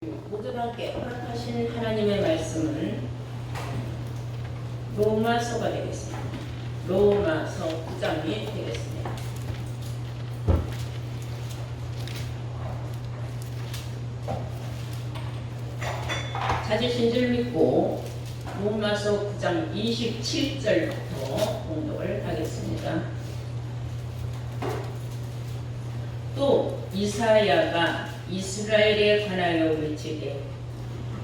모두가 함께 허락하신 하나님의 말씀은 로마서가 되겠습니다. 로마서 9장이 되겠습니다. 찾으신 줄 믿고 로마서 9장 27절부터 공독을 하겠습니다. 또 이사야가 이스라엘에 관하여 외치되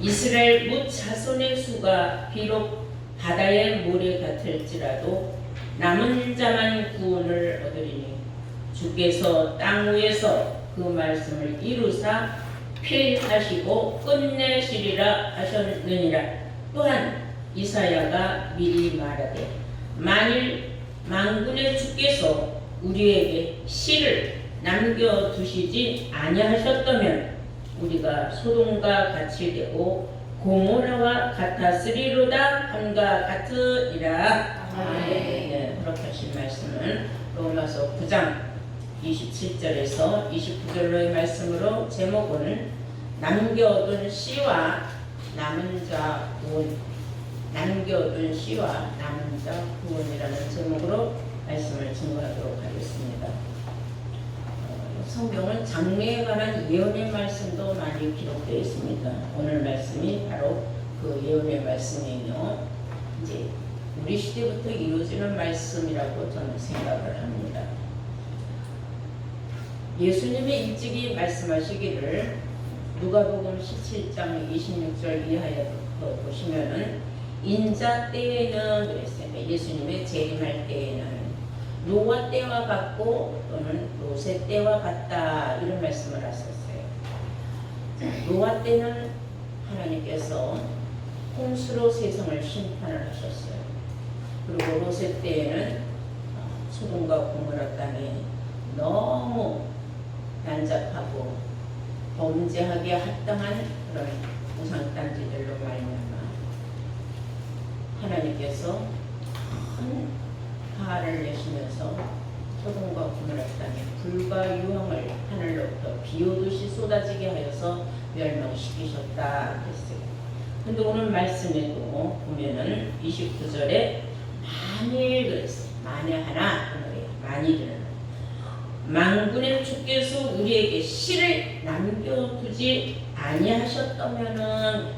이스라엘 뭇 자손의 수가 비록 바다의 모래 같을지라도 남은 자만 구원을 얻으리니 주께서 땅 위에서 그 말씀을 이루사 필하시고 끝내시리라 하셨느니라. 또한 이사야가 미리 말하되 만일 만군의 주께서 우리에게 씨를 남겨두시지 아니하셨다면 우리가 소돔과 같이 되고 고모라와 같았으리로다 함과 같으리라. 네, 그렇게 하신 말씀은 로마서 9장 27절에서 29절로의 말씀으로 제목은 남겨둔 씨와 남은 자 구원, 남겨둔 씨와 남은 자 구원이라는 제목으로 말씀을 증거하도록 하겠습니다. 성경은 장래에 관한 예언의 말씀도 많이 기록되어 있습니다. 오늘 말씀이 바로 그 예언의 말씀이며 이제 우리 시대부터 이루어지는 말씀이라고 저는 생각을 합니다. 예수님이 일찍이 말씀하시기를 누가복음 17장 26절 이하에부터 보시면은 인자 때에는 그랬어요. 예수님의 재림할 때에는 노아 때와 같고 또는 롯의 때와 같다 이런 말씀을 하셨어요. 노아 때는 하나님께서 홍수로 세상을 심판을 하셨어요. 그리고 롯의 때에는 소돔과 고모라 땅이 너무 난잡하고 범죄하기에 합당한 그런 우상단지들로 말미암아 하나님께서 큰 화를 내시면서 소돔과 고모라 땅에 불과 유황을 하늘로부터 비오듯이 쏟아지게 하여서 멸망시키셨다 했어요. 근데 오늘 말씀에도 보면은 29절에 만일 그랬어요. 만에 하나 만일은 만군의 주께서 우리에게 씨를 남겨두지 아니하셨다면은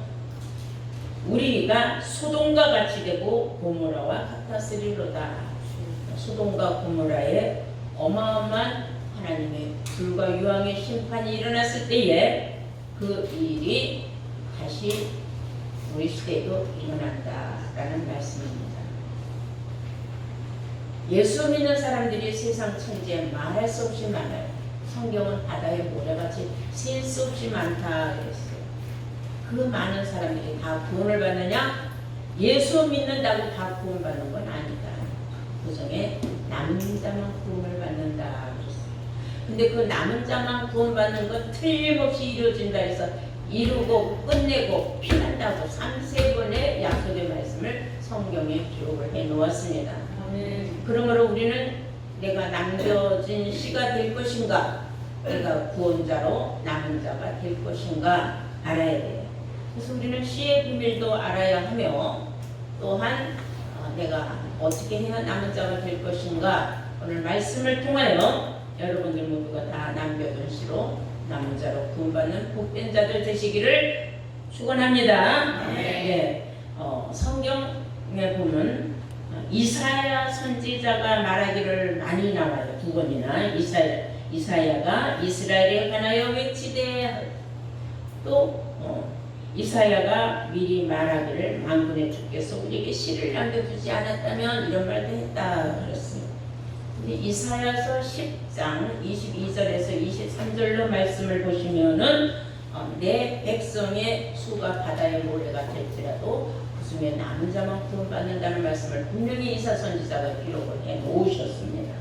우리가 소돔과 같이 되고 고모라와 같았으리로다. 소돔과 고모라에 어마어마한 하나님의 불과 유황의 심판이 일어났을 때에 그 일이 다시 우리 시대에도 일어난다라는 말씀입니다. 예수 믿는 사람들이 세상 천지에 말할 수 없이 많아요. 성경은 바다의 모래같이 셀 수 없이 많다 그랬어요. 그 많은 사람들이 다 구원을 받느냐? 예수 믿는다고 다 구원받는 건 아니다. 그 중에 남은 자만 구원을 받는다 그랬어요. 근데 그 남은 자만 구원받는 건 틀림없이 이루어진다 해서 이루고 끝내고 피난다고 3-4번의 약속의 말씀을 성경에 기록을 해 놓았습니다. 그러므로 우리는 내가 남겨진 씨가 될 것인가, 내가 구원자로 남은 자가 될 것인가 알아야 돼요. 그래서 우리는 씨의 비밀도 알아야 하며 또한 내가 어떻게 해야 남은 자가 될 것인가 오늘 말씀을 통하여 여러분들 모두가 다 남겨둔 씨로 남은 자로 구원받는 복된 자들 되시기를 축원합니다. 네. 성경에 보면 이사야 선지자가 말하기를 많이 나와요. 2번이나 이사야가 이스라엘에 관하여 외치되 또 이사야가 미리 말하기를 만군의 주께서 우리에게 씨를 남겨두지 않았다면 이런 말도 했다 그랬어요. 근데 이사야서 10장 22절에서 23절로 말씀을 보시면은 내 백성의 수가 바다의 모래가 될지라도 그 중에 남은 자만 구원받는다는 말씀을 분명히 이사 선지자가 기록을 해 놓으셨습니다.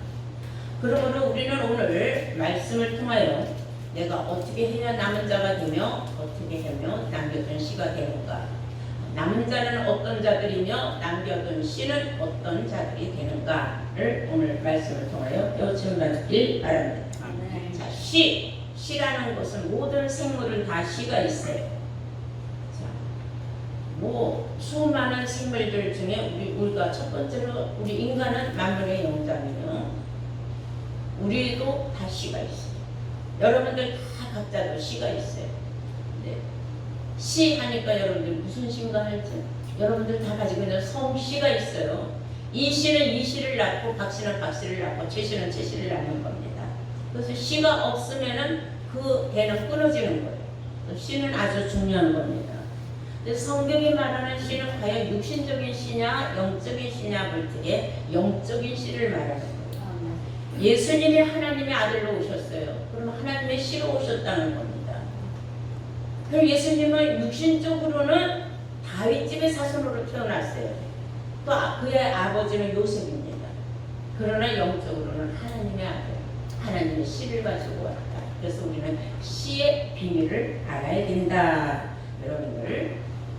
그러므로 우리는 오늘 말씀을 통하여 내가 어떻게 해야 남은 자가 되며 어떻게 하면 남겨둔 씨가 되는가, 남은 자는 어떤 자들이며 남겨둔 씨는 어떤 자들이 되는가를 오늘 말씀을 통하여 여쭤보길 바랍니다. 자, 씨라는 것은 모든 생물은 다 씨가 있어요. 자, 뭐 수많은 생물들 중에 우리가 첫 번째로 우리 인간은 만물의 영장이며 우리도 다 씨가 있어요. 여러분들 다 각자도 씨가 있어요. 네. 씨 하니까 여러분들 무슨 씨인가 할지 여러분들 다 가지고 있는 성씨가 있어요. 이 씨는 이 씨를 낳고 박 씨는 박 씨를 낳고 최 씨는 최 씨를 낳는 겁니다. 그래서 씨가 없으면은 그 대는 끊어지는 거예요. 씨는 아주 중요한 겁니다. 성경이 말하는 씨는 과연 육신적인 씨냐 영적인 씨냐 볼 때에 영적인 씨를 말하는 거예요. 예수님이 하나님의 아들로 오셨어요. 그럼 하나님의 씨로 오셨다는 겁니다. 그럼 예수님은 육신적으로는 다윗집의 사손으로 태어났어요. 또 그의 아버지는 요셉입니다. 그러나 영적으로는 하나님의 아들, 하나님의 씨를 가지고 왔다. 그래서 우리는 씨의 비밀을 알아야 된다. 여러분들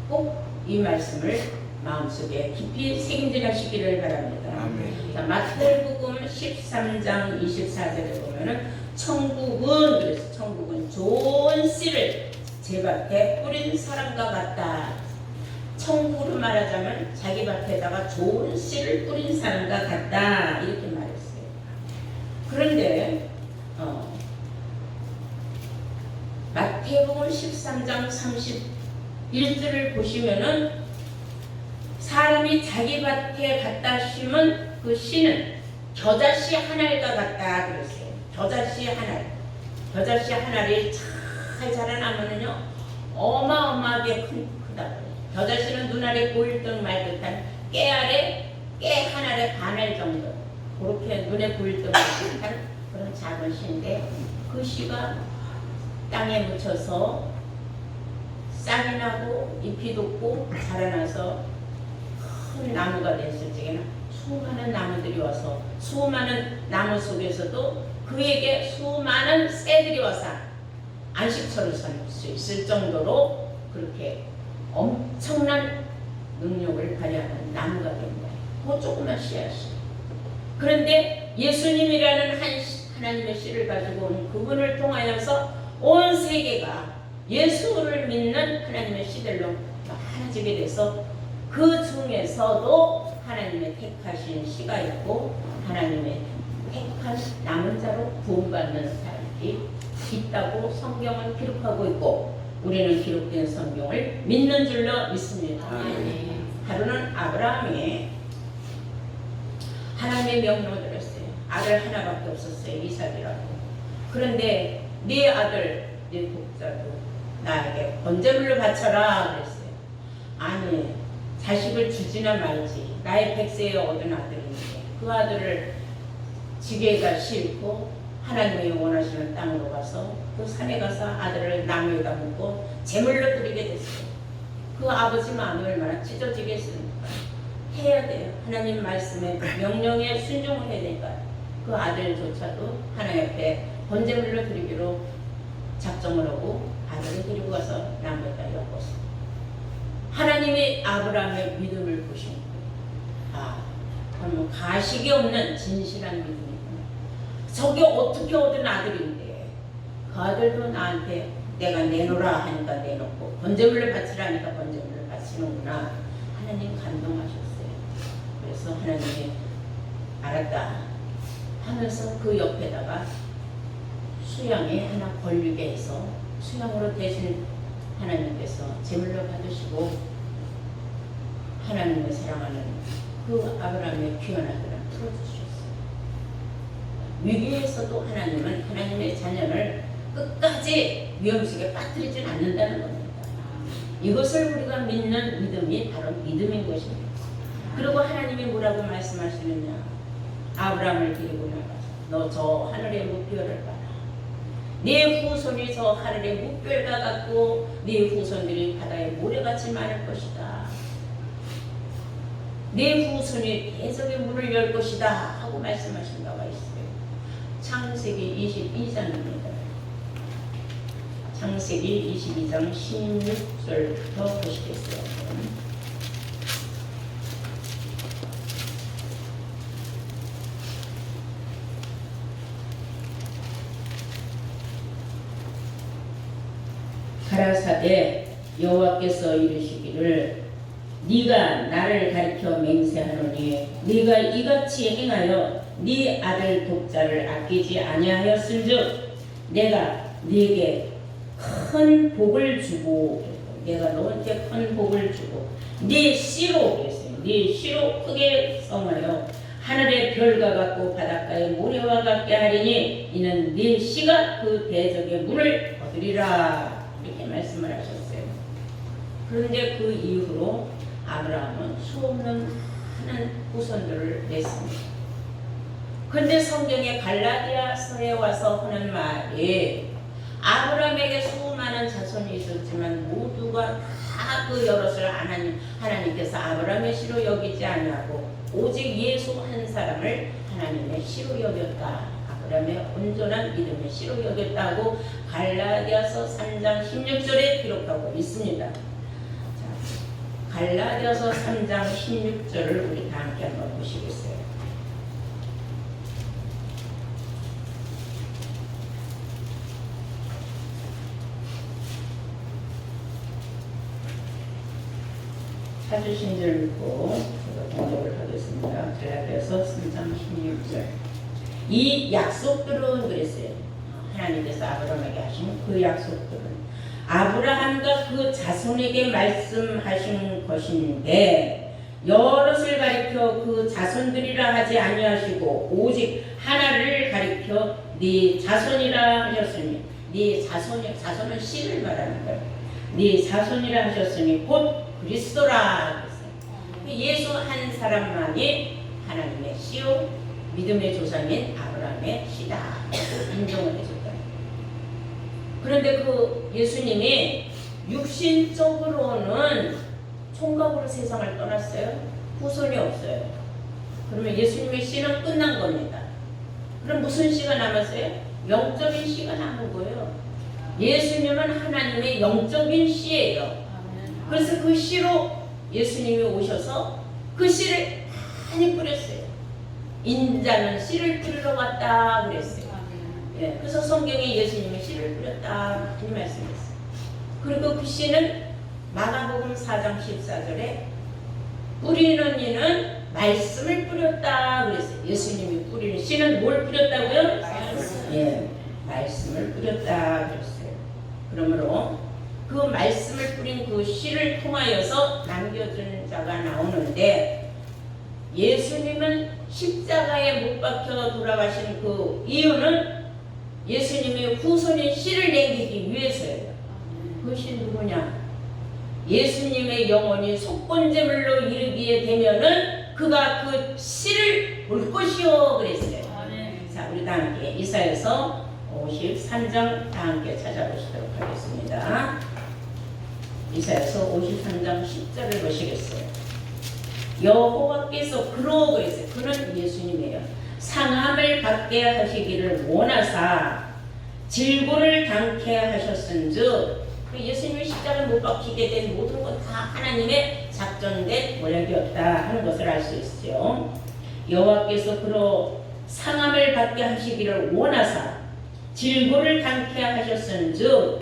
꼭 이 말씀을 마음속에 깊이 새김질하시기를 바랍니다. 아멘. 자, 마태복음 13장 24절에 보면은 천국은 좋은 씨를 제 밭에 뿌린 사람과 같다. 천국으로 말하자면 자기 밭에다가 좋은 씨를 뿌린 사람과 같다. 이렇게 말했어요. 그런데 마태복음 13장 31절을 보시면은 사람이 자기 밭에 갖다 심은 그 씨는 겨자씨 한 알과 같다 그랬어요. 겨자씨 한 알. 겨자씨 한 알이 잘 자라나면은요 어마어마하게 크다. 겨자씨는 눈알에 보일 듯 말 듯한 깨 한 알에 반 알 정도. 그렇게 눈에 보일 듯 말 듯한 그런 작은 씨인데 그 씨가 땅에 묻혀서 싹이 나고 잎이 돋고 자라나서 큰 나무가 됐을 적에는 수많은 나무들이 와서 수많은 나무 속에서도 그에게 수많은 새들이 와서 안식처를 설 수 있을 정도로 그렇게 엄청난 능력을 발휘하는 나무가 된 거예요. 그 조그만 씨앗이. 그런데 예수님이라는 하나님의 씨를 가지고 온 그분을 통하여서 온 세계가 예수를 믿는 하나님의 씨들로 하나지게 돼서 그 중에서도 하나님의 택하신 씨가 있고 하나님의 택한 남은 자로 구원받는 사람이 있다고 성경은 기록하고 있고 우리는 기록된 성경을 믿는 줄로 믿습니다. 하루는 아브라함이 하나님의 명령을 들었어요. 아들 하나밖에 없었어요. 이삭이라고. 그런데 네 아들, 네 독자도 나에게 번제물로 바쳐라 그랬어요. 아니, 자식을 주지나 말지. 나의 백세에 얻은 아들인데 그 아들을 지게에다 싣고 하나님이 원하시는 땅으로 가서 그 산에 가서 아들을 나무에다 묶고 제물로 드리게 됐어요. 그 아버지 마음이 얼마나 찢어지겠습니까? 해야 돼요. 하나님 말씀에 명령에 순종을 해야 되니까 그 아들조차도 하나님 앞에 번제물로 드리기로 작정을 하고 아들을 데리고 가서 나무에다 엮었어요. 하나님이 아브라함의 믿음을 보신 거예요. 아, 그러면 가식이 없는 진실한 믿음이구나. 저게 어떻게 얻은 아들인데 그 아들도 나한테 내가 내놓으라 하니까 내놓고 번제물을 바치라 하니까 번제물을 바치는구나. 하나님 감동하셨어요. 그래서 하나님이 알았다 하면서 그 옆에다가 수양에 하나 걸리게 해서 수양으로 대신 하나님께서 제물로 받으시고 하나님을 사랑하는 그 아브라함의 귀한 아들을 풀어주셨어요. 위기에서도 하나님은 하나님의 자녀를 끝까지 위험 속에 빠뜨리진 않는다는 겁니다. 이것을 우리가 믿는 믿음이 바로 믿음인 것입니다. 그리고 하나님이 뭐라고 말씀하시느냐. 아브라함을 데리고 나가서 너 저 하늘의 무뼈를 봐라. 네 후손이 저 하늘의 무별과 같고 네 후손들이 바다의 모래같이 많을 것이다. 네 후손이 대적의 문을 열 것이다 하고 말씀하신 바가 있어요. 창세기 22장입니다. 창세기 22장 16절부터 보시겠어요. 말에 여호와께서 이르시기를 네가 나를 가리켜 맹세하노니 네가 이같이 행하여 네 아들 독자를 아끼지 아니하였은즉 내가 네게 큰 복을 주고 내가 너한테 큰 복을 주고 네 씨로 그랬어요. 네 씨로 크게 성하여 하늘의 별과 같고 바닷가의 모래와 같게 하리니 이는 네 씨가 그 대적의 문을 얻으리라 이렇게 말씀을 하셨어요. 그런데 그 이후로 아브라함은 수없는 많은 후손들을 냈습니다. 그런데 성경의 갈라디아서에 와서 하는 말이 아브라함에게 수많은 자손이 있었지만 모두가 다 그 여럿을 하나님께서 아브라함의 씨로 여기지 아니하고 오직 예수 한 사람을 하나님의 씨로 여겼다. 아브라함의 온전한 믿음의 씨로 여겼다고 갈라디아서 3장 16절에 기록하고 있습니다. 자, 갈라디아서 3장 16절을 우리 다 함께 한번 보시겠어요? 찾으신 줄 믿고 제가 번역을 하겠습니다. 갈라디아서 3장 16절. 이 약속들은 그랬어요. 하나님께서 아브라함에게 하신 그 약속들은 아브라함과 그 자손에게 말씀하신 것인데 여럿을 가리켜 그 자손들이라 하지 아니하시고 오직 하나를 가리켜 네 자손이라 하셨으니 네 자손은 씨를 말하는 거예요. 네 자손이라 하셨으니 곧 그리스도라 그랬어요. 예수 한 사람만이 하나님의 씨요 믿음의 조상인 아브라함의 씨다 인정을 해줬다. 그런데 그 예수님이 육신적으로는 총각으로 세상을 떠났어요. 후손이 없어요. 그러면 예수님의 씨는 끝난 겁니다. 그럼 무슨 씨가 남았어요? 영적인 씨가 남은 거예요. 예수님은 하나님의 영적인 씨예요. 그래서 그 씨로 예수님이 오셔서 그 씨를 많이 뿌렸어요. 인자는 씨를 뿌리러 왔다 그랬어요. 예, 그래서 성경에 예수님이 씨를 뿌렸다 이 말씀했어요. 그리고 그 씨는 마가복음 4장 14절에 뿌리는 이는 말씀을 뿌렸다 그랬어요. 예수님이 뿌리는 씨는 뭘 뿌렸다고요? 예, 말씀을 뿌렸다 그랬어요. 그러므로 그 말씀을 뿌린 그 씨를 통하여서 남겨준 자가 나오는데 예수님은 십자가에 못 박혀 돌아가신 그 이유는 예수님의 후손인 씨를 남기기 위해서예요. 그것이 누구냐? 예수님의 영혼이 속건제물로 이르기에 되면은 그가 그 씨를 볼 것이요 그랬어요. 자, 우리 다 함께 이사야서 53장 다 함께 찾아보시도록 하겠습니다. 이사야서 53장 10절을 보시겠어요? 여호와께서 그랬어요. 그는 예수님이에요. 상함을 받게 하시기를 원하사 질고를 당케 하셨은즉 예수님이 십자가를 못 박히게 된 모든 것 다 하나님의 작정된 모략이었다 하는 것을 알 수 있죠. 여호와께서 상함을 받게 하시기를 원하사 질고를 당케 하셨은즉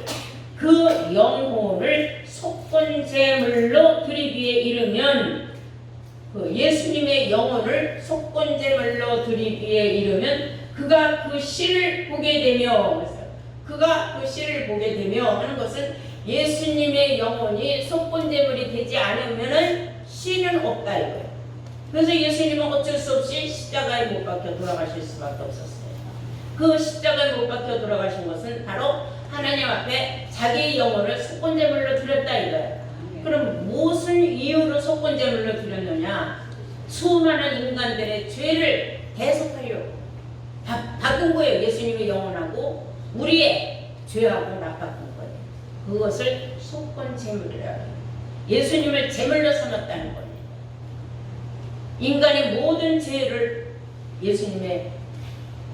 그 영혼을 속건제물로 드리기에 이르면 그 예수님의 영혼을 속건제물로 드리기에 이르면 그가 그 씨를 보게 되며 그가 그 씨를 보게 되며 하는 것은 예수님의 영혼이 속건제물이 되지 않으면은 씨는 없다 이거예요. 그래서 예수님은 어쩔 수 없이 십자가에 못 박혀 돌아가실 수밖에 없었어요. 그 십자가에 못 박혀 돌아가신 것은 바로 하나님 앞에 자기의 영혼을 속건제물로 드렸다 이거예요. 그럼 무슨 이유로 속건제물로 드렸느냐? 수많은 인간들의 죄를 대속하려고 바꾼 거예요. 예수님의 영혼하고 우리의 죄하고 바꾼 거예요. 그것을 속건제물이라고 해요. 예수님을 제물로 삼았다는 거예요. 인간의 모든 죄를 예수님의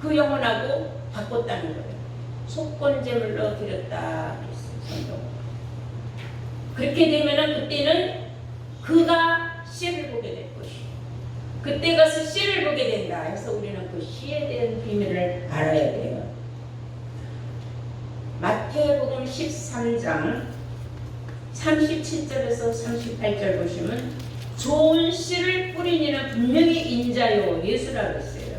그 영혼하고 바꿨다는 거예요. 속건제물로 드렸다 그랬어요. 그렇게 되면은 그때는 그가 씨를 보게 될 것이고 그때 가서 씨를 보게 된다 해서 우리는 그 씨에 대한 비밀을 알아야 돼요. 마태복음 13장 37절에서 38절 보시면 좋은 씨를 뿌린 이는 분명히 인자요 예수라고 했어요.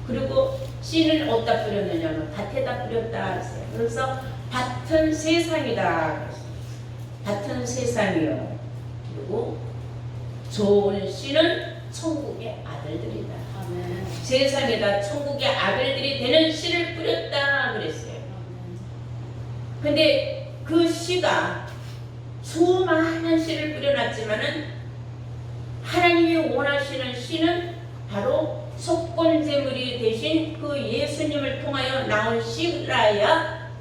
그리고 씨는 어디다 뿌렸느냐면 밭에다 뿌렸다 했어요. 그래서 밭은 세상이다. 밭은 세상이요. 그리고 좋은 씨는 천국의 아들들이다. 아멘. 세상에다 천국의 아들들이 되는 씨를 뿌렸다 그랬어요. 근데 그 씨가 수많은 씨를 뿌려놨지만은 하나님이 원하시는 씨는 바로 속건제물이 되신 그 예수님을 통하여 나온 씨라야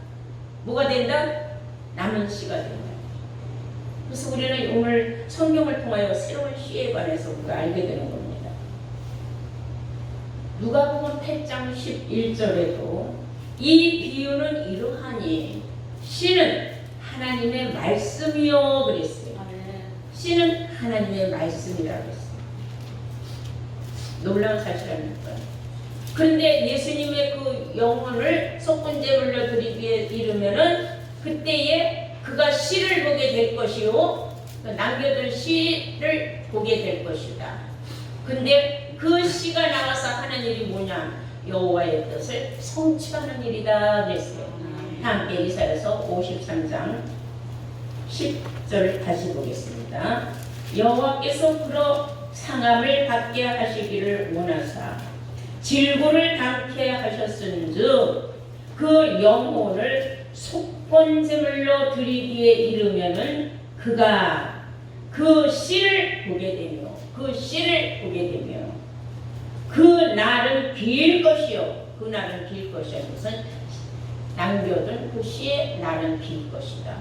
뭐가 된다? 남은 씨가 된다. 그래서 우리는 오늘 성경을 통하여 새로운 씨에 관해서 우리가 알게 되는 겁니다. 누가복음 8장 11절에도 이 비유는 이러하니 씨는 하나님의 말씀이요 그랬어요. 씨는 하나님의 말씀이라고 했어요. 놀라운 사실 아닙니까? 그런데 예수님의 그 영혼을 속건제물로 드리기에 이르면은 그때에 그가 씨를 보게 될 것이요 남겨둔 씨를 보게 될 것이다. 근데 그 씨가 나와서 하는 일이 뭐냐? 여호와의 뜻을 성취하는 일이다 그랬어요. 함께 이사야서 53장 10절 다시 보겠습니다. 여호와께서 그러 상함을 받게 하시기를 원하사 질고를 당케 하셨은즉 그 영혼을 속건제물로 드리기에 이르면은 그가 그 씨를 보게 되며 그 날은 길 것이요 그 날은 길 것이요 무슨 남겨둔 그 씨의 날은 길 것이다.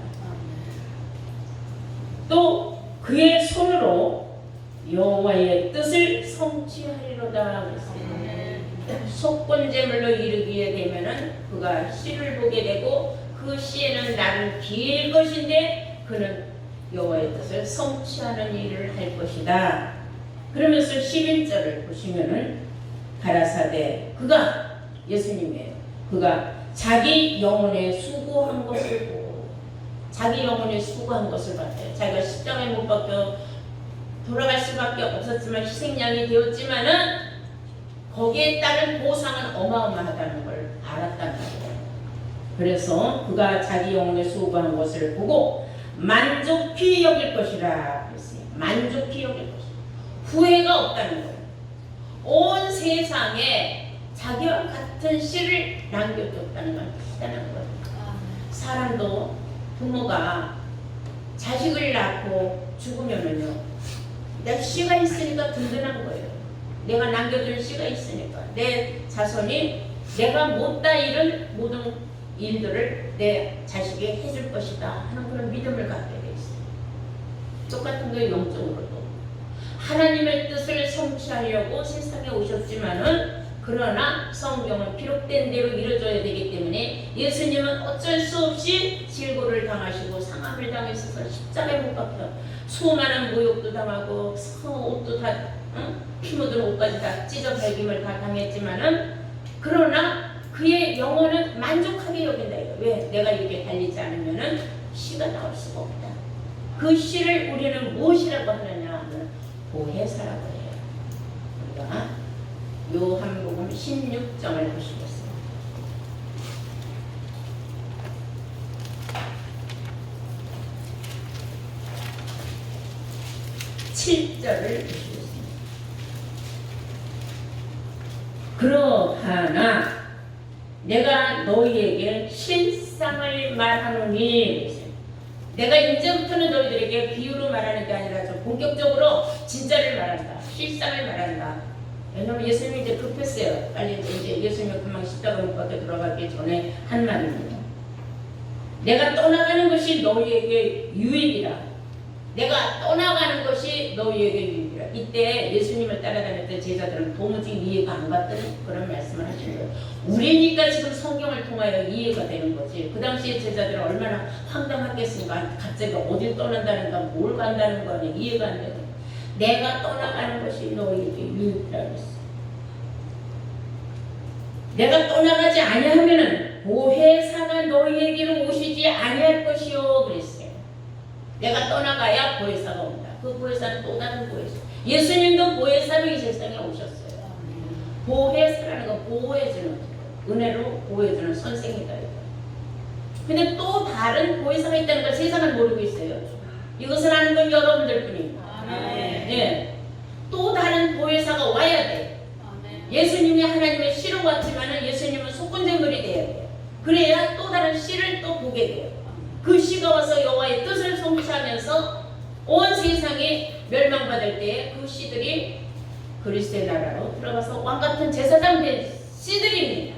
또 그의 손으로 여호와의 뜻을 성취하리로다 그랬어요. 속건제물로 이르기에 되면은 그가 씨를 보게 되고 그 씨에는 날은 길 것인데 그는 여호와의 뜻을 성취하는 일을 할 것이다. 그러면서 11절을 보시면은 가라사대 그가 예수님이에요. 그가 자기 영혼에 수고한 것을 보고 자기 영혼에 수고한 것을 봤대요. 자기가 십자가에 못 박혀 돌아갈 수밖에 없었지만 희생양이 되었지만은 거기에 따른 보상은 어마어마하다는 걸 알았단 말이에요. 그래서 그가 자기 영혼에 수고한 것을 보고 만족히 여길 것이라 그랬어요. 만족히 여길 것이다. 후회가 없다는 거예요. 온 세상에 자기와 같은 씨를 남겨뒀다는 걸 희다는 거예요. 사람도 부모가 자식을 낳고 죽으면은요, 내 씨가 있으니까 든든한 거예요. 내가 남겨둔 씨가 있으니까 내 자손이 내가 못다 이룬 모든 일들을 내 자식이 해줄 것이다 하는 그런 믿음을 갖게 돼 있어요. 똑같은 거예요. 영적으로도 하나님의 뜻을 성취하려고 세상에 오셨지만은 그러나 성경은 기록된 대로 이루어져야 되기 때문에 예수님은 어쩔 수 없이 질고를 당하시고 상함을 당하셔서 십자가에 못 박혀 수많은 모욕도 당하고 옷도 다 피 묻은 옷까지 다 찢어 발김을 다 당했지만은 그러나 그의 영혼은 만족하게 여긴다. 왜? 내가 이렇게 달리지 않으면은 씨가 나올 수가 없다. 그 씨를 우리는 무엇이라고 하느냐 하면 보혜사라고 해요. 우리가 요한복음 16장을 보시겠습니다. 7절을 보시겠습니다. 그러하나 내가 너희에게 실상을 말하노니 내가 이제부터는 너희들에게 비유로 말하는 게 아니라 좀 본격적으로 진짜를 말한다. 실상을 말한다. 왜냐면 예수님이 이제 급했어요. 빨리 이제 예수님이 금방 십자가 못 박혀 들어가기 전에 한 말입니다. 내가 떠나가는 것이 너희에게 유익이라. 내가 떠나가는 것이 너희에게 유익이라. 이때 예수님을 따라다녔던 제자들은 도무지 이해가 안 갔던 그런 말씀을 하신 거예요. 우리니까 지금 성경을 통하여 이해가 되는 거지. 그 당시에 제자들은 얼마나 황당하겠습니까? 갑자기 어딜 떠난다는가 뭘 간다는 거 아니야. 이해가 안 되는. 내가 떠나가는 것이 너희에게 유익이라고 했어. 내가 떠나가지 아니하면은 보혜사가 너희에게로 오시지 아니할 것이요 그랬어요. 내가 떠나가야 보혜사가 온다. 그 보혜사는 또 다른 보혜사. 예수님도 보혜사로 이 세상에 오셨어요. 보혜사라는 건 보호해주는, 은혜로 보호해주는 선생이다. 근데 또 다른 보혜사가 있다는 걸 세상은 모르고 있어요. 이것을 아는 건 여러분들 뿐입니다. 예. 또 다른 보혜사가 와야 돼. 예수님이 하나님의 씨로 왔지만 예수님은 속건제물이 돼야 돼요. 그래야 또 다른 씨를 또 보게 돼요. 그 씨가 와서 여호와의 뜻을 성취하면서 온 세상이 멸망받을 때에 그 씨들이 그리스도의 나라로 들어가서 왕같은 제사장 된 씨들입니다.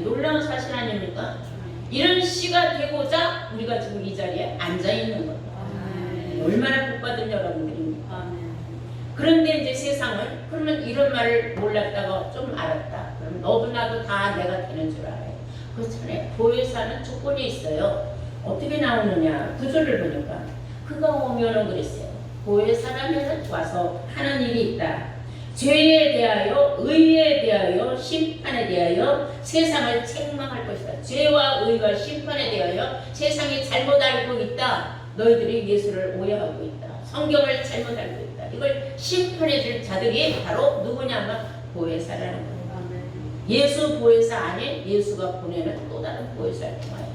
놀라운 사실 아닙니까? 이런 씨가 되고자 우리가 지금 이 자리에 앉아 있는 겁니다. 얼마나 복받은 여러분들입니까? 그런데 이제 세상은 그러면 이런 말을 몰랐다가 좀 알았다. 그럼 너도 나도 다 내가 되는 줄 알아요. 그렇잖아요. 보혜사는 조건이 있어요. 어떻게 나오느냐? 구절을 보니까 그가 오면은 그랬어요. 보혜사라면 와서 하는 일이 있다. 죄에 대하여, 의에 대하여, 심판에 대하여 세상을 책망할 것이다. 죄와 의와 심판에 대하여 세상이 잘못 알고 있다. 너희들이 예수를 오해하고 있다. 성경을 잘못 알고 있다. 이걸 심판해 줄 자들이 바로 누구냐면 보혜사라는 거예요. 예수 보혜사 안에 예수가 보내는 또 다른 보혜사를 통하여.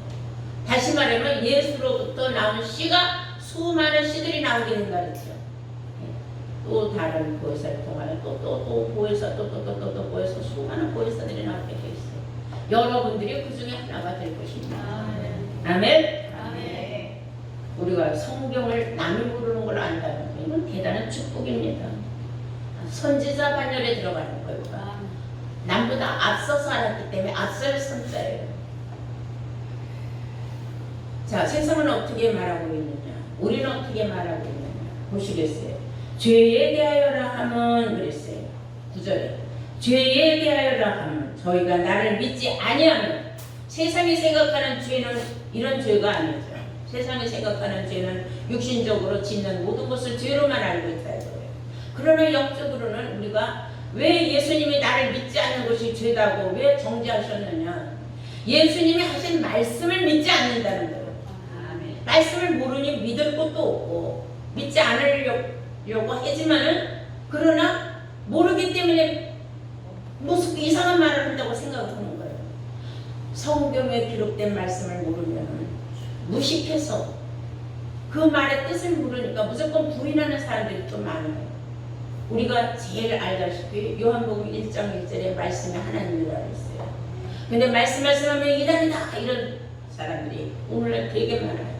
다시 말하면 예수로부터 나온 씨가 수많은 씨들이 나오게 된다 그랬죠. 또 다른 보혜사를 통하여 또 보혜사 또 보혜사 수많은 보혜사들이 나오게 되어 있어요. 여러분들이 그 중에 하나가 될 것입니다. 아멘. 우리가 성경을 남이 모르는 걸 안다는 거 이건 대단한 축복입니다. 선지자 반열에 들어가는 거예요. 남보다 앞서서 알았기 때문에 앞설 선자예요. 자, 세상은 어떻게 말하고 있느냐? 우리는 어떻게 말하고 있느냐? 보시겠어요? 죄에 대하여라 하면 그랬어요. 9절에 죄에 대하여라 하면 저희가 나를 믿지 아니하면 세상이 생각하는 죄는 이런 죄가 아니죠. 세상이 생각하는 죄는 육신적으로 짓는 모든 것을 죄로만 알고 있다 이거예요. 그러나 영적으로는 우리가 왜 예수님이 나를 믿지 않는 것이 죄다고 왜 정죄하셨느냐? 예수님이 하신 말씀을 믿지 않는다는 거예요. 말씀을 모르니 믿을 것도 없고 믿지 않으려고 하지만은 그러나 모르기 때문에 무슨 이상한 말을 한다고 생각하는 거예요. 성경에 기록된 말씀을 모르면 무식해서 그 말의 뜻을 모르니까 무조건 부인하는 사람들이 좀 많아요. 우리가 제일 알다시피 요한복음 1장 1절에 말씀이 하나님이라고 했어요. 근데 말씀하면 이단이다 이런 사람들이 오늘날 되게 많아요.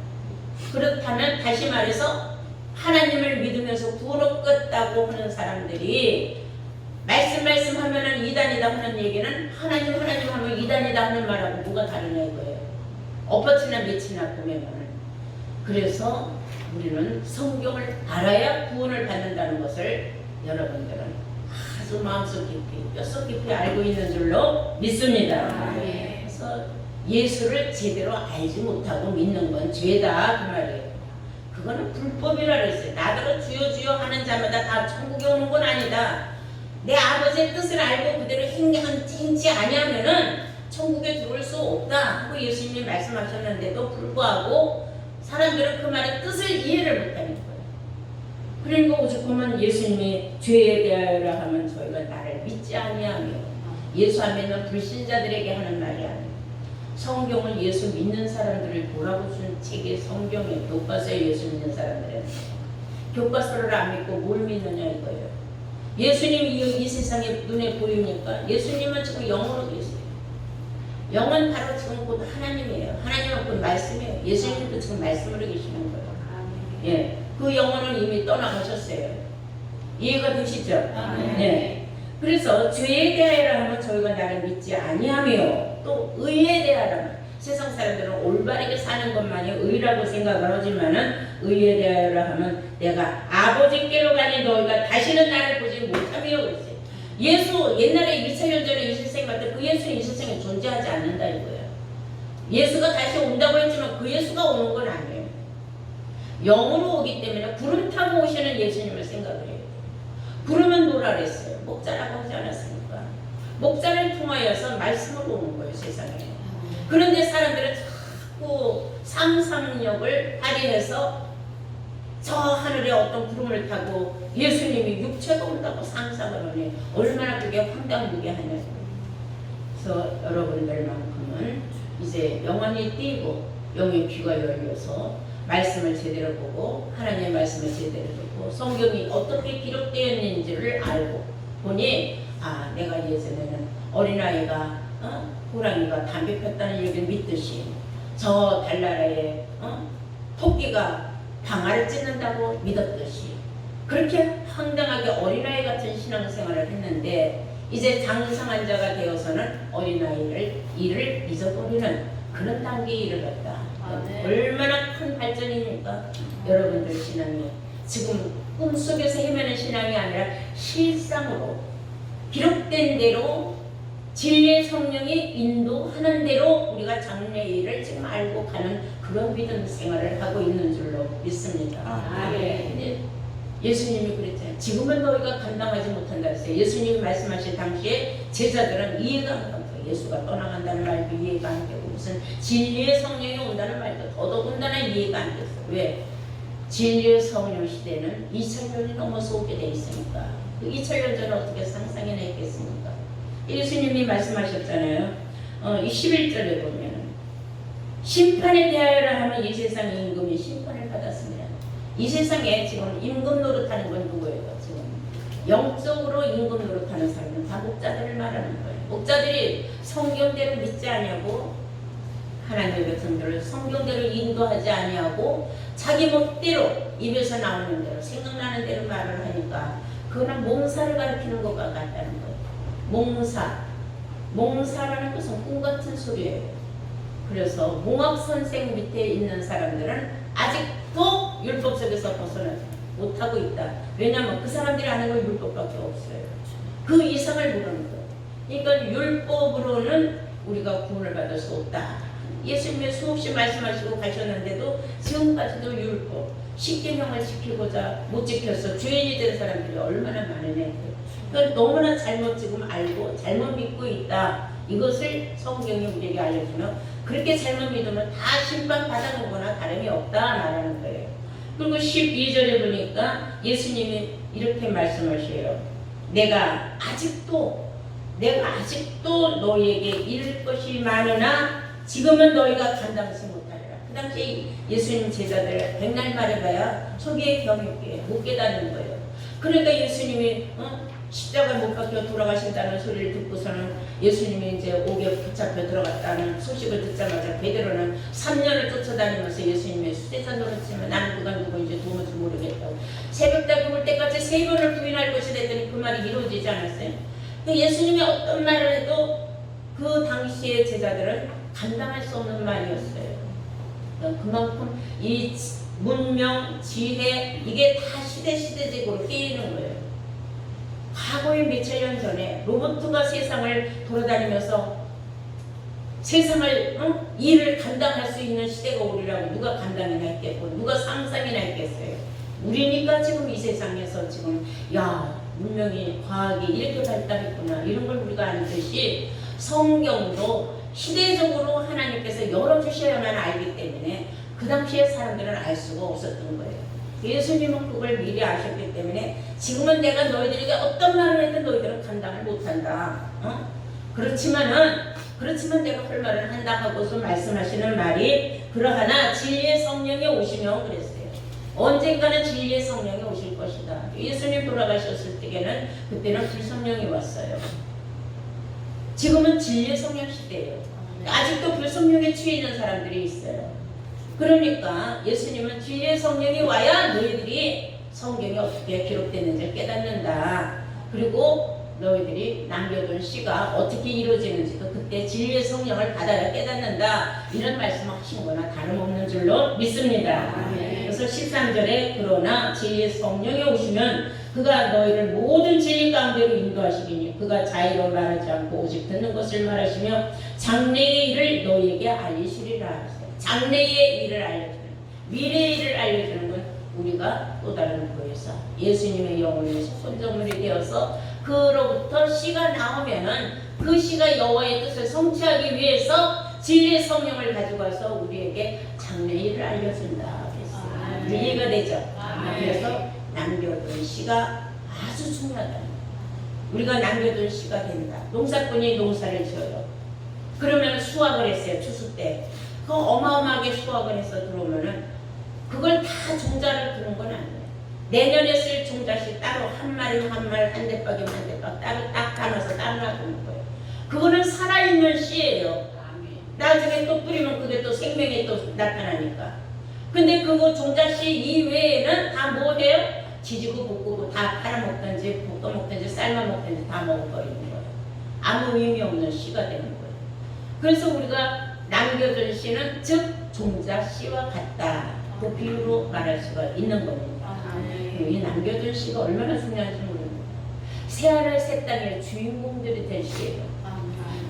그렇다면 다시 말해서 하나님을 믿으면서 구원 얻겠다고 하는 사람들이 말씀하면은 이단이다 하는 얘기는 하나님 하면 이단이다 하는 말하고 뭐가 다르냐 이거예요. 엎어치나 며치나 보면은. 그래서 우리는 성경을 알아야 구원을 받는다는 것을 여러분들은 아주 마음속 깊이 뼛속 깊이 알고 있는 줄로 믿습니다. 그래서 예수를 제대로 알지 못하고 믿는 건 죄다 그 말이에요. 그거는 불법이라 그랬어요. 나더러 주여 주여 하는 자마다 다 천국에 오는 건 아니다. 내 아버지의 뜻을 알고 그대로 행치 아니하면은 천국에 들어올 수 없다 하고 예수님이 말씀하셨는데도 불구하고 사람들은 그 말의 뜻을 이해를 못하는 거예요. 그러니까 오죽하면 예수님이 죄에 대하여라 하면 저희가 나를 믿지 아니하며 예수 안 믿는 불신자들에게 하는 말이 아니에요. 성경을 예수 믿는 사람들을 보라고 준 책이 성경에 교과서에 예수 믿는 사람들은 교과서를 안 믿고 뭘 믿느냐 이거예요. 예수님이 이 세상에 눈에 보이니까 예수님은 지금 영으로 계세요. 영은 바로 지금 곧 하나님이에요. 하나님은 곧 말씀이에요. 예수님도 지금 말씀으로 계시는 거예요. 예, 그 영혼은 이미 떠나가셨어요. 이해가 되시죠? 네. 그래서 죄에 대하여라 하면 저희가 나를 믿지 아니하며 또 의에 대하여라. 세상 사람들은 올바르게 사는 것만이 의라고 생각을 하지만은 의에 대하여라 하면 내가 아버지께로 가니 너희가 다시는 나를 보지 못하며 그랬어요. 예수 옛날에 2000년 전에 이 세상에 왔을 때 그 예수는 이 세상에 존재하지 않는다 이거예요. 예수가 다시 온다고 했지만 그 예수가 오는 건 아니에요. 영으로 오기 때문에 구름 타고 오시는 예수님을 생각을 해요. 구름은 뭐라 그랬어요? 목자라고 하지 않았습니까? 목자를 통하여서 말씀으로 오는 거예요 세상에. 그런데 사람들은 자꾸 상상력을 발휘해서 저 하늘에 어떤 구름을 타고 예수님이 육체가 온다고 상상을 하니 얼마나 그게 황당무계하냐고. 그래서 여러분들만큼은 이제 영혼이 뛰고 영의 귀가 열려서 말씀을 제대로 보고 하나님의 말씀을 제대로 듣고 성경이 어떻게 기록되어 있는지를 알고 보니 아 내가 예전에는 어린아이가 호랑이가 담배 폈다는 얘기를 믿듯이 저 달나라에 토끼가 방아를 찢는다고 믿었듯이 그렇게 황당하게 어린아이 같은 신앙생활을 했는데 이제 장성한 자가 되어서는 어린아이를 일을 잊어버리는 그런 단계에 이르렀다. 네. 얼마나 큰 발전입니까? 여러분들 신앙이 지금 꿈속에서 헤매는 신앙이 아니라 실상으로 기록된 대로 진리의 성령이 인도하는 대로 우리가 장래일을 지금 알고 가는 그런 믿음 생활을 하고 있는 줄로 믿습니다. 네. 예수님이 그랬잖아요. 지금은 너희가 감당하지 못한다 했어요. 예수님이 말씀하실 당시에 제자들은 이해가 안 갔어요. 예수가 떠나간다는 말도 이해가 안 되고 무슨 진리의 성령이 온다는 말도 더더군다나 이해가 안 됐어요. 왜? 진리의 성령 시대는 2000년이 넘어서 오게 돼 있으니까 그 2000년 전에 어떻게 상상이나 했겠습니까? 예수님이 말씀하셨잖아요. 이 11절에 보면 심판에 대하여라 하면 이 세상 임금이 심판을 받았습니다. 이 세상에 지금 임금 노릇하는 건 누구예요? 지금 영적으로 임금 노릇하는 사람은 다 목자들을 말하는 거예요. 목자들이 성경대로 믿지 아니하고 하나님의 백성들을 성경대로 인도하지 아니하고 자기 멋대로 입에서 나오는 대로 생각나는 대로 말을 하니까 그거는 몽사를 가리키는 것과 같다는 거예요. 몽사라는 것은 꿈같은 소리예요. 그래서 몽학 선생 밑에 있는 사람들은 아직도 율법 속에서 벗어나지 못하고 있다. 왜냐하면 그 사람들이 아는 건 율법밖에 없어요. 그 이상을 모르는 거예요. 그러니까 율법으로는 우리가 구원을 받을 수 없다. 예수님이 수없이 말씀하시고 가셨는데도 지금까지도 율법, 십계명을 지키고자 못 지켜서 죄인이 된 사람들이 얼마나 많으냐. 그러니까 너무나 잘못 지금 알고 잘못 믿고 있다. 이것을 성경이 우리에게 알려주면 그렇게 잘못 믿으면 다 심판받아는 거나 다름이 없다 말하는 거예요. 그리고 12절에 보니까 예수님이 이렇게 말씀하셔요. 내가 아직도 너희에게 이를 것이 많으나 지금은 너희가 감당치 못하리라. 그 당시에 예수님 제자들 백날 말해봐야 속에 병있게 못 깨닫는 거예요. 그러니까 예수님이 십자가 못 박혀 돌아가신다는 소리를 듣고서는 예수님이 이제 옥에 붙잡혀 들어갔다는 소식을 듣자마자 베드로는 3년을 쫓아다니면서 예수님의 수제자 노릇지만 나는 그가 누구인지 도무지 모르겠다고 새벽닭이 올 때까지 3번을 부인할 것이 됐더니 그 말이 이루어지지 않았어요. 예수님이 어떤 말을 해도 그 당시의 제자들은 감당할 수 없는 말이었어요. 그만큼 이 문명, 지혜 이게 다 시대적으로 깨이는 거예요. 과거에 몇천 년 전에 로봇가 세상을 돌아다니면서 세상을 일을 감당할 수 있는 시대가 오리라고 누가 감당이나 했겠고 누가 상상이나 했겠어요. 우리니까 지금 이 세상에서 지금 야 문명이 과학이 이렇게 발달했구나 이런 걸 우리가 알듯이 성경도 시대적으로 하나님께서 열어주셔야만 알기 때문에 그 당시에 사람들은 알 수가 없었던 거예요. 예수님은 그걸 미리 아셨기 때문에 지금은 내가 너희들에게 어떤 말을 해도 너희들은 감당을 못한다. 그렇지만 내가 할 말을 한다 하고서 말씀하시는 말이 그러하나 진리의 성령이 오시면 그랬어요. 언젠가는 진리의 성령이 오실 것이다. 예수님 돌아가셨을 때에는 그때는 불성령이 왔어요. 지금은 진리의 성령 시대예요. 아직도 불성령에 취해 있는 사람들이 있어요. 그러니까 예수님은 진리의 성령이 와야 너희들이 성경이 어떻게 기록됐는지 깨닫는다. 그리고 너희들이 남겨둔 시가 어떻게 이루어지는지도 그때 진리의 성령을 받아야 깨닫는다. 이런 말씀을 하신 거나 다름없는 줄로 믿습니다. 그래서 13절에 그러나 진리의 성령이 오시면 그가 너희를 모든 진리 가운데로 인도하시기니 그가 자의로 말하지 않고 오직 듣는 것을 말하시며 장래의 일을 너희에게 알리시리라. 장래의 일을 알려주는, 미래의 일을 알려주는 건 우리가 또 다른 보혜사 예수님의 영혼이 손정물이 되어서 그로부터 씨가 나오면은 그 씨가 여호와의 뜻을 성취하기 위해서 진리의 성령을 가지고 와서 우리에게 장래의 일을 알려준다. 이해가 되죠? 그래서 남겨둔 씨가 아주 중요하다. 우리가 남겨둔 씨가 된다. 농사꾼이 농사를 지어요. 그러면 수확을 했어요. 추수 때. 그 어마어마하게 수확을 해서 들어오면은 그걸 다 종자를 두는 건 아니에요. 내년에 쓸 종자씩 따로 한 마리 한 대박이면 한 대박 따로 딱 나눠서 따로 놔두는 거예요. 그거는 살아있는 씨예요. 나중에 또 뿌리면 그게 또 생명이 또 나타나니까. 근데 그거 종자씨 이외에는 다 뭐해요? 지지고 볶고 다 팔아먹든지 볶아먹든지 삶아먹든지 다 먹어버리는 거예요. 아무 의미 없는 씨가 되는 거예요. 그래서 우리가 남겨둔 씨는 즉 종자 씨와 같다. 그 비유로 말할 수가 있는 겁니다. 이 남겨둔 씨가 얼마나 중요한지 모릅니다. 새하늘 새 땅의 주인공들이 될 씨예요.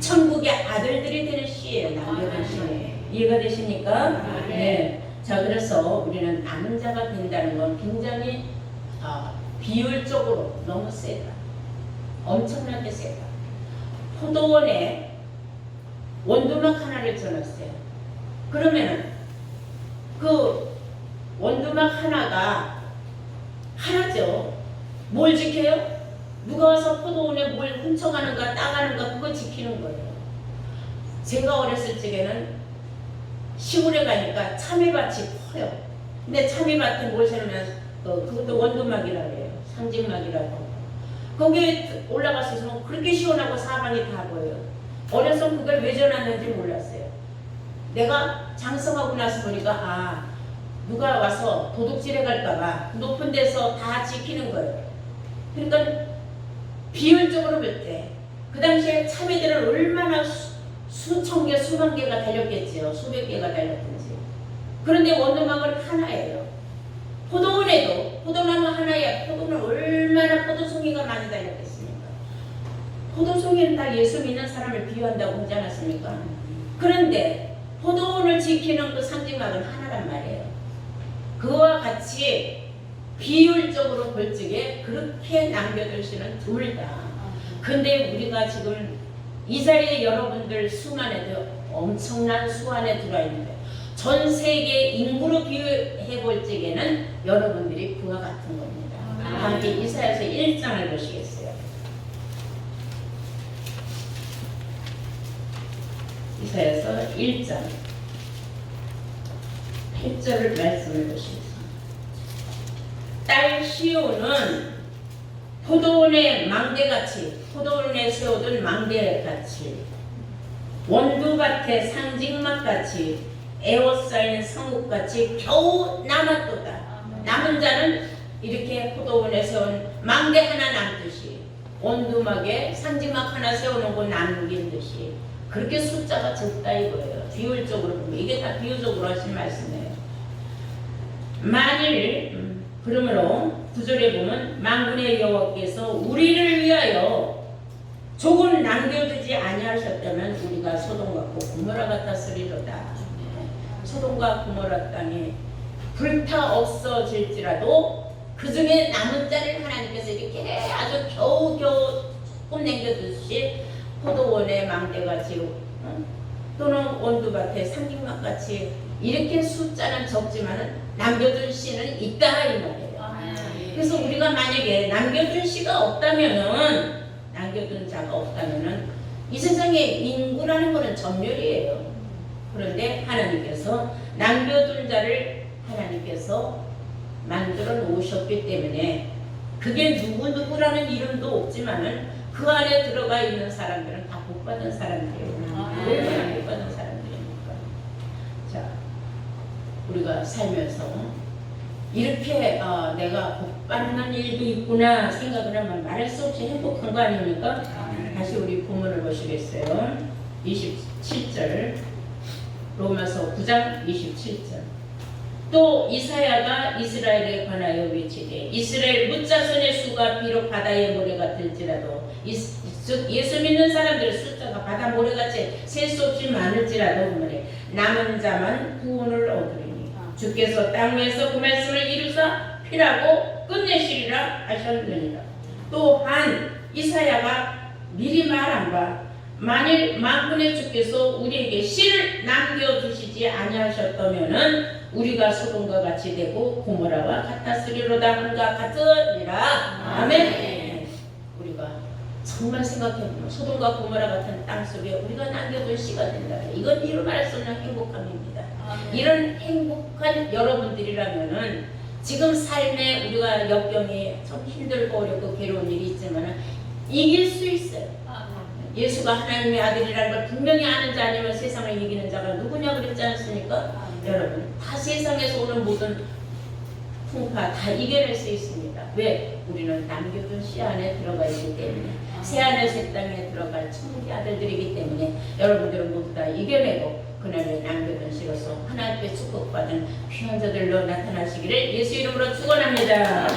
천국의 아들들이 되는 씨예요. 남겨둔 씨는. 이해가 되십니까? 네. 자, 그래서 우리는 남은 자가 된다는 건 굉장히 비율적으로 너무 세다. 엄청나게 세다. 포도원에 원두막 하나를 져놨어요. 그러면은 그 원두막 하나가 하나죠. 뭘 지켜요? 누가 와서 포도원에 뭘 훔쳐가는가 따가는가 그거 지키는 거예요. 제가 어렸을 적에는 시골에 가니까 참외밭이 커요. 근데 참외밭에 뭘 세우면 그것도 원두막이라고 해요. 상징막이라고. 거기에 올라갈 수 있으면 그렇게 시원하고 사방이 다 보여요. 어려서 그걸 왜 져놨는지 몰랐어요. 내가 장성하고 나서 보니까 누가 와서 도둑질해 갈까봐 높은 데서 다 지키는 거예요. 그러니까 비율적으로 볼 때 그 당시에 참외들은 얼마나 수천 개, 수만 개가 달렸겠지요. 수백 개가 달렸든지. 그런데 원두막은 하나예요. 포도원에도 포도나무 하나에 포도는 얼마나 포도송이가 많이 달렸겠습니까? 포도송이는 다 예수 믿는 사람을 비유한다고 하지 않았습니까? 그런데 포도원을 지키는 그 상징막은 하나란 말이에요. 그와 같이 비율적으로 볼 적에 그렇게 남겨둘 수는 드물다. 근데 우리가 지금 이 자리에 여러분들 수만에도 엄청난 수 안에 들어있는데 전 세계 인구로 비유해 볼 적에는 여러분들이 그와 같은 겁니다. 함께 이사야서 1장을 보시겠어요? 이사야서 1장 8절을 말씀을 보시겠습니다. 딸 시온은 포도원의 망대같이 포도원에 세워둔 망대같이 원두밭의 상징막같이 에워싸인 성읍같이 겨우 남았도다. 남은 자는 이렇게 포도원에 세운 망대 하나 남듯이 원두막에 상징막 하나 세워놓고 남긴 듯이 그렇게 숫자가 적다 이거예요. 비율적으로 보면 이게 다 비유적으로 하신 말씀이에요. 만일 그러므로 9절에 보면 만군의 여호와께서 우리를 위하여 조금 남겨두지 아니하셨다면 우리가 소돔과 고모라 같았으리로다. 소돔과 고모라 땅이 불타 없어질지라도 그 중에 남은 자를 하나님께서 이렇게 아주 겨우겨우 조금 남겨두듯이 포도원의 망대같이 또는 원두밭의 상징막같이 이렇게 숫자는 적지만은 남겨둔 씨는 있다 이 말이에요. 그래서 우리가 만약에 남겨둔 씨가 없다면은 남겨둔 자가 없다면은 이 세상에 인구라는 것은 전멸이에요. 그런데 하나님께서 남겨둔 자를 하나님께서 만들어 놓으셨기 때문에 그게 누구라는 이름도 없지만은 그 안에 들어가 있는 사람들은 다 복받은 사람들이에요. 얼마나 복받은 사람들입니까? 자, 우리가 살면서 이렇게 내가 복받는 일도 있구나 생각을 하면 말할 수 없이 행복한 거 아닙니까? 다시 우리 본문을 보시겠어요? 27절 로마서 9장 27절 또 이사야가 이스라엘에 관하여 외치되 이스라엘 뭇자손의 수가 비록 바다의 모래 같을지라도 즉 예수 믿는 사람들의 숫자가 바다 모래같이 셀 수 없이 많을지라도 남은 자만 구원을 얻으리니 주께서 땅 위에서 그 말씀을 이루사 피라고 끝내시리라 하셨느니라. 또한 이사야가 미리 말한 바 만일 만군의 주께서 우리에게 씨를 남겨두시지 아니하셨다면은 우리가 소돔과 같이 되고 고모라와 같았으리로다 함과 같으리라. 아멘. 우리가 정말 생각해보면 소돔과 고모라 같은 땅 속에 우리가 남겨둔 씨가 된다. 이건 이루 말할 수 없는 행복함입니다. 이런 행복한 여러분들이라면은 지금 삶에 우리가 역경이 좀 힘들고 어렵고 괴로운 일이 있지만 이길 수 있어요. 예수가 하나님의 아들이라는 걸 분명히 아는 자 아니면 세상을 이기는 자가 누구냐 그랬지 않습니까? 여러분 다 세상에서 오는 모든 풍파 다 이겨낼 수 있습니다. 왜? 우리는 남겨둔 씨 안에 들어가 있기 때문에 새 하늘 새 땅에 들어갈 천국의 아들들이기 때문에 여러분들은 모두 다 이겨내고 그날에 남겨둔 씨로서 하나님께 축복받은 귀한 자들로 나타나시기를 예수 이름으로 축원합니다.